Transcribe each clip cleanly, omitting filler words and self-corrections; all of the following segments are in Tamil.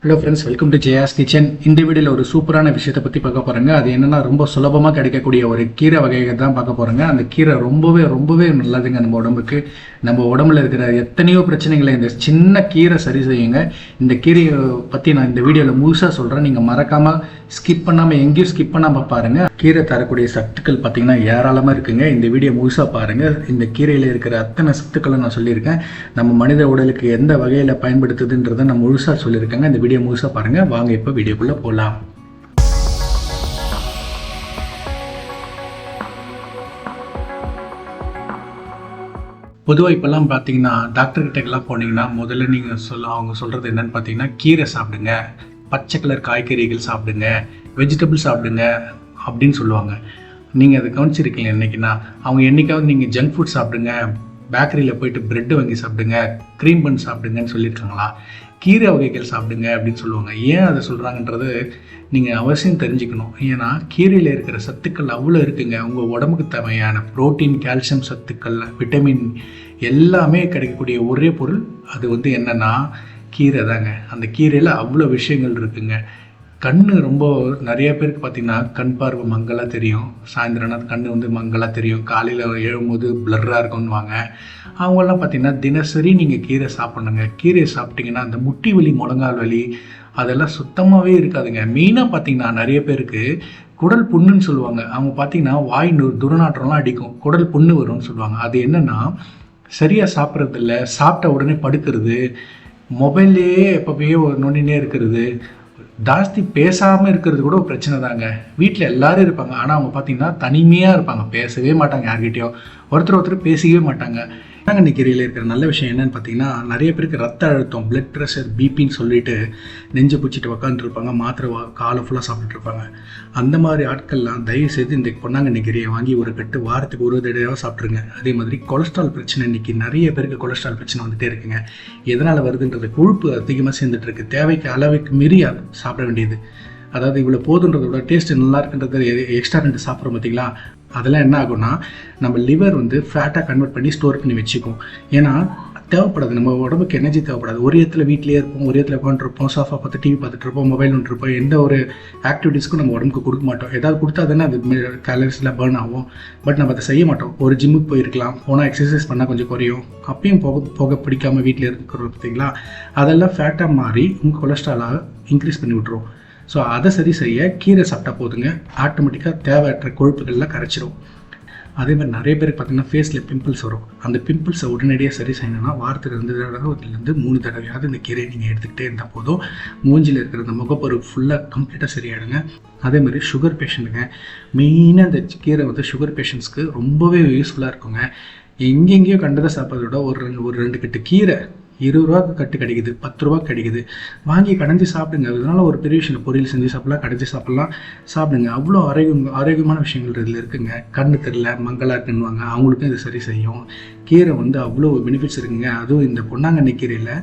Hello friends, welcome to Jaya's kitchen. இந்த வீடியோவில் ஒரு சூப்பரான விஷயத்தை பற்றி பார்க்க போகிறேங்க. அது என்னென்னா, ரொம்ப சுலபமாக கிடைக்கக்கூடிய ஒரு கீரை வகைகள் தான் பார்க்க போகிறேங்க. அந்த கீரை ரொம்பவே நல்லதுங்க நம்ம உடம்புக்கு. நம்ம உடம்புல இருக்கிற எத்தனையோ பிரச்சனைகளை இந்த சின்ன கீரை சரி செய்யுங்க. இந்த கீரையை பற்றி நான் இந்த வீடியோவில் முழுசாக சொல்கிறேன். நீங்கள் மறக்காமல் ஸ்கிப் பண்ணாமல் எங்கேயும் ஸ்கிப் பண்ணாமல் பாருங்கள். கீரை தரக்கூடிய சத்துக்கள் பார்த்தீங்கன்னா ஏராளமாக இருக்குங்க. இந்த வீடியோ முழுசாக பாருங்கள். இந்த கீரையில் இருக்கிற அத்தனை சத்துக்களை நான் சொல்லியிருக்கேன். நம்ம மனித உடலுக்கு எந்த வகையில் பயன்படுத்துதுன்றதை நான் முழுசாக சொல்லியிருக்கேங்க. இந்த வீடியோ முழுசாக பாருங்கள். வாங்க இப்போ வீடியோக்குள்ளே போகலாம். பொதுவாக இப்போல்லாம் பார்த்தீங்கன்னா டாக்டர்கிட்டக்கெல்லாம் போனீங்கன்னா முதல்ல நீங்கள் அவங்க சொல்கிறது என்னென்னு பார்த்தீங்கன்னா, கீரை சாப்பிடுங்க, பச்சை கலர் காய்கறிகள் சாப்பிடுங்க, வெஜிடபிள் சாப்பிடுங்க அப்படின்னு சொல்லுவாங்க. நீங்கள் அதை கவனிச்சிருக்கீங்க என்றைக்குன்னா, அவங்க என்றைக்காவது நீங்கள் ஜங்க் ஃபுட் சாப்பிடுங்க, பேக்கரியில் போயிட்டு ப்ரெட்டு வாங்கி சாப்பிடுங்க, க்ரீம் பன் சாப்பிடுங்கன்னு சொல்லியிருக்காங்களா? கீரை வகைகள் சாப்பிடுங்க அப்படின்னு சொல்லுவாங்க. ஏன் அதை சொல்கிறாங்கன்றது நீங்கள் அவசியம் தெரிஞ்சுக்கணும். ஏன்னா கீரையில் இருக்கிற சத்துக்கள் அவ்வளோ இருக்குங்க. உங்கள் உடம்புக்கு தேவையான புரோட்டீன், கால்சியம் சத்துக்கள், விட்டமின் எல்லாமே கிடைக்கக்கூடிய ஒரே பொருள் அது என்னென்னா கீரை தாங்க. அந்த கீரையில் அவ்வளோ விஷயங்கள் இருக்குங்க. கண் ரொம்ப நிறைய பேருக்கு பார்த்திங்கன்னா கண் பார்வை மங்கலாக தெரியும். சாயந்தரம்னா கண் மங்கலாக தெரியும். காலையில் எழும்போது பிளர்ராக இருக்கும்னுவாங்க. அவங்கெல்லாம் பார்த்திங்கன்னா தினசரி நீங்கள் கீரை சாப்பிட்ணுங்க. கீரையை சாப்பிட்டிங்கன்னா அந்த முட்டி வலி, முழங்கால் வலி அதெல்லாம் சுத்தமாகவே இருக்காதுங்க. மெயினாக பார்த்திங்கன்னா நிறைய பேருக்கு குடல் புண்ணுன்னு சொல்லுவாங்க. அவங்க பார்த்திங்கன்னா வாய் துர்நாற்றம்லாம் அடிக்கும், குடல் புண்ணு வரும்னு சொல்லுவாங்க. அது என்னென்னா சரியாக சாப்பிட்றதில்ல, சாப்பிட்ட உடனே படுக்கிறது, மொபைல்லையே எப்போவே நோண்டினே இருக்கிறது, ஜாஸ்தி பேசாமல் இருக்கிறது கூட ஒரு பிரச்சனை தாங்க. வீட்டில் எல்லோரும் இருப்பாங்க, ஆனால் அவங்க பார்த்திங்கன்னா தனிமையாக இருப்பாங்க, பேசவே மாட்டாங்க யார்கிட்டையும், ஒருத்தர் பேசிக்கவே மாட்டாங்க. பொன்னாங்கண்ணி கீரையில் இருக்கிற நல்ல விஷயம் என்னென்னு பார்த்தீங்கன்னா, நிறைய பேருக்கு ரத்த அழுத்தம், பிளட் ப்ரெஷர், பிபின்னு சொல்லிட்டு நெஞ்சு பிடிச்சிட்டு உக்காந்துருப்பாங்க, மாத்திரை காலை ஃபுல்லாக சாப்பிட்டுருப்பாங்க. அந்த மாதிரி ஆட்கள்லாம் தயவுசெய்து இந்த பொன்னாங்கண்ணி கீரையை வாங்கி ஒரு கட்டு வாரத்துக்கு ஒரு தடவை சாப்பிட்ருங்க. அதே மாதிரி கொலஸ்ட்ரால் பிரச்சனை, இன்றைக்கி நிறைய பேருக்கு கொலஸ்ட்ரால் பிரச்சனை வந்துகிட்டே இருக்குங்க. எதனால் வருதுன்றது, கொழுப்பு அதிகமாக சேர்ந்துட்டுருக்கு. தேவைக்கு அளவுக்கு மீறி சாப்பிட வேண்டியது. அதாவது இவ்வளோ போதுன்றதோட டேஸ்ட்டு நல்லா இருக்குன்றது எக்ஸ்ட்ரா 2 சாப்பிட்றோம் பார்த்தீங்களா, அதெல்லாம் என்ன ஆகும்னா நம்ம லிவர் ஃபேட்டாக கன்வெர்ட் பண்ணி ஸ்டோர் பண்ணி வச்சுக்கும். ஏன்னா தேவைப்படாது, நம்ம உடம்புக்கு எனர்ஜி தேவைப்படாது. ஒரு இடத்துல வீட்டிலே இருப்போம், ஒரு இடத்துல உட்காந்துருப்போம், சோஃபா பார்த்து டிவி பார்த்துட்டு இருப்போம், மொபைல் வந்துருப்போம். எந்த ஒரு ஆக்டிவிட்டீஸ்க்கும் நம்ம உடம்புக்கு கொடுக்க மாட்டோம். ஏதாவது கொடுத்தா தானே அது கேலரிஸ்லாம் பர்ன் ஆகும். பட் நம்ம அதை செய்ய மாட்டோம். ஒரு ஜிம்முக்கு போயிருக்கலாம், போனால் எக்ஸசைஸ் பண்ணால் கொஞ்சம் குறையும். அப்பயும் போக பிடிக்காமல் வீட்டில் இருக்கிறோம் பார்த்தீங்களா, அதெல்லாம் ஃபேட்டாக மாறி உங்கள் கொலஸ்ட்ராலாக இன்க்ரீஸ் பண்ணி விட்ருவோம். ஸோ அதை சரி செய்ய கீரை சாப்பிட்டா போதுங்க. ஆட்டோமேட்டிக்காக தேவையற்ற கொழுப்புகள்லாம் கரைச்சிரும். அதே மாதிரி நிறைய பேருக்கு பார்த்திங்கன்னா ஃபேஸில் பிம்பிள்ஸ் வரும். அந்த பிம்பிள்ஸை உடனடியாக சரி செய்யணும்னா வாரத்துக்கு 2 தடவை 3 தடவையாவது இந்த கீரையை நீங்கள் எடுத்துக்கிட்டே இருந்தால் போதும். மூஞ்சில் இருக்கிற அந்த முகப்பரு ஃபுல்லாக கம்ப்ளீட்டாக சரியாயிடுங்க. அதே மாதிரி சுகர் பேஷண்ட்டுங்க, மெயினாக இந்த கீரை சுகர் பேஷண்ட்ஸ்க்கு ரொம்பவே யூஸ்ஃபுல்லாக இருக்குங்க. எங்கெங்கேயோ கண்டதை சாப்பிட்றத விட ஒரு 2 கட்டு கீரை 20 ரூபாய்க்கு கட்டு கிடைக்குது, 10 ரூபா கிடைக்குது, வாங்கி கடைஞ்சி சாப்பிடுங்க. அதனால ஒரு பெரிய விஷயம், பொரியல் செஞ்சு சாப்பிடலாம், கடைஞ்சி சாப்பிடுங்க. அவ்வளோ ஆரோக்கியமான விஷயங்கள் இதில் இருக்குங்க. கண்ணு தெரியல, மங்களாக இருக்குன்னுவாங்க, அவங்களுக்கும் இது சரி செய்யும். கீரை அவ்வளோ பெனிஃபிட்ஸ் இருக்குங்க. அதுவும் இந்த பொன்னாங்கண்ணி கீரையில்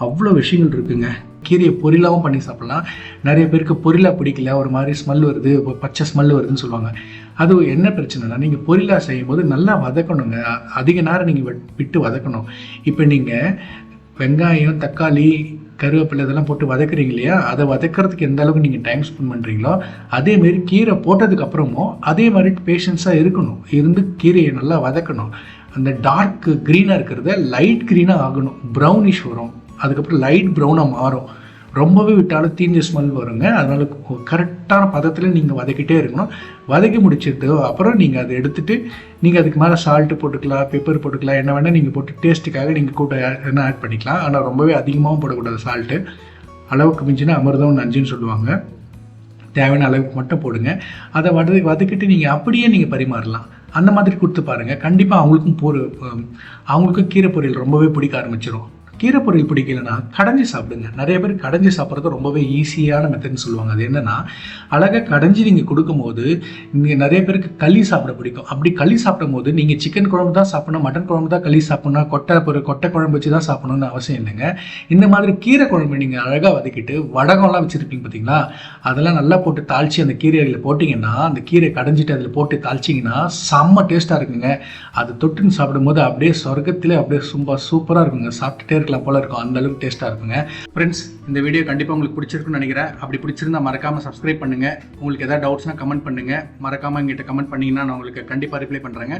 அவ்வளோ விஷயங்கள் இருக்குங்க. கீரையை பொரியலாகவும் பண்ணி சாப்பிட்லாம். நிறைய பேருக்கு பொரியலாக பிடிக்கல, ஒரு மாதிரி ஸ்மெல் வருது, பச்சை ஸ்மெல் வருதுன்னு சொல்லுவாங்க. அது என்ன பிரச்சனைனா, நீங்கள் பொரியலாக செய்யும் போது நல்லா வதக்கணுங்க. அதிக நேரம் நீங்கள் விட்டு வதக்கணும். இப்போ நீங்கள் வெங்காயம், தக்காளி, கருவேப்பிலை இதெல்லாம் போட்டு வதக்குறீங்க இல்லையா, அதை வதக்கிறதுக்கு எந்த அளவுக்கு நீங்கள் டைம் ஸ்பெண்ட் பண்ணுறீங்களோ அதேமாரி கீரை போட்டதுக்கு அப்புறமும் அதே மாதிரி பேஷன்ஸாக இருந்து கீரையை நல்லா வதக்கணும். அந்த டார்க் க்ரீனாக இருக்கிறத லைட் க்ரீனாக ஆகணும், ப்ரௌனிஷ் வரும், அதுக்கப்புறம் லைட் ப்ரௌனாக மாறும். ரொம்பவே விட்டாலும் தீஞ்ச ஸ்மெல் வருங்க. அதனால கரெக்டான பதத்தில் நீங்கள் வதக்கிட்டே இருக்கணும். வதக்கி முடிச்சது அப்புறம் நீங்கள் அதை எடுத்துகிட்டு நீங்கள் அதுக்கு மேலே சால்ட்டு போட்டுக்கலாம், பெப்பர் போட்டுக்கலாம், என்ன வேணால் நீங்கள் போட்டு டேஸ்ட்டுக்காக நீங்கள் கூட என்ன ஆட் பண்ணிக்கலாம். ஆனால் ரொம்பவே அதிகமாகவும் போடக்கூடாது சால்ட்டு. அளவுக்கு மிஞ்சினா அமிர்தம் நஞ்சுன்னு சொல்லுவாங்க. தேவையான அளவுக்கு மட்டும் போடுங்க. அதை வதக்கிட்டு நீங்கள் அப்படியே நீங்கள் பரிமாறலாம். அந்த மாதிரி கொடுத்து பாருங்கள். கண்டிப்பாக அவங்களுக்கும் கீரை பொரியல் ரொம்பவே பிடிக்க ஆரம்பிச்சிடும். கீரை பொரியல் பிடிக்கலன்னா கடைஞ்சி சாப்பிடுங்க. நிறைய பேர் கடைஞ்சி சாப்பிட்றது ரொம்பவே ஈஸியான மெத்தட்னு சொல்லுவாங்க. அது என்னென்னா, அழகாக கடைஞ்சி நீங்கள் கொடுக்கும்போது இங்கே நிறைய பேருக்கு களி சாப்பிட பிடிக்கும். அப்படி களி சாப்பிடும் போது நீங்கள் சிக்கன் குழம்பு தான் சாப்பிடணும், மட்டன் குழம்பு தான் களி சாப்பிடணும், கொட்டை குழம்பு வச்சு தான் சாப்பிடணும்னு அவசியம் இல்லைங்க. இந்த மாதிரி கீரை குழம்பு நீங்கள் அழகாக வதக்கிட்டு வடகம்லாம் வச்சுருப்பீங்க பார்த்தீங்களா, அதெல்லாம் நல்லா போட்டு தாளித்து அந்த கீரையில் போட்டிங்கன்னா, அந்த கீரை கடைஞ்சிட்டு அதில் போட்டு தாளிச்சிங்கன்னா செம்ம டேஸ்ட்டாக இருக்குங்க. அது தொட்டுன்னு சாப்பிடும்போது அப்படியே சொர்க்கத்திலே அப்படியே சூப்பராக இருக்குங்க. சாப்பிட்டுட்டே எடுக்கலாம் போல இருக்கும், அந்த அளவுக்கு டேஸ்ட்டாக இருக்குங்க. ஃப்ரெண்ட்ஸ், இந்த வீடியோ கண்டிப்பாக உங்களுக்கு பிடிச்சிருக்குன்னு நினைக்கிறேன். அப்படி பிடிச்சிருந்தா மறக்காமல் சப்ஸ்கிரைப் பண்ணுங்கள். உங்களுக்கு எதாவது டவுட்ஸ்னால் கமெண்ட் பண்ணுங்கள். மறக்காமல் எங்கிட்ட கமெண்ட் பண்ணிங்கன்னா நான் உங்களுக்கு கண்டிப்பாக ரிப்ளை பண்ணுறேங்க.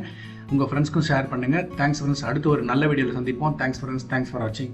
உங்கள் ஃப்ரெண்ட்ஸ்க்கும் ஷேர் பண்ணுங்கள். Thanks friends. அடுத்து ஒரு நல்ல வீடியோவில் சந்திப்போம். Thanks friends. தேங்க்ஸ் ஃபார் வாட்சிங்.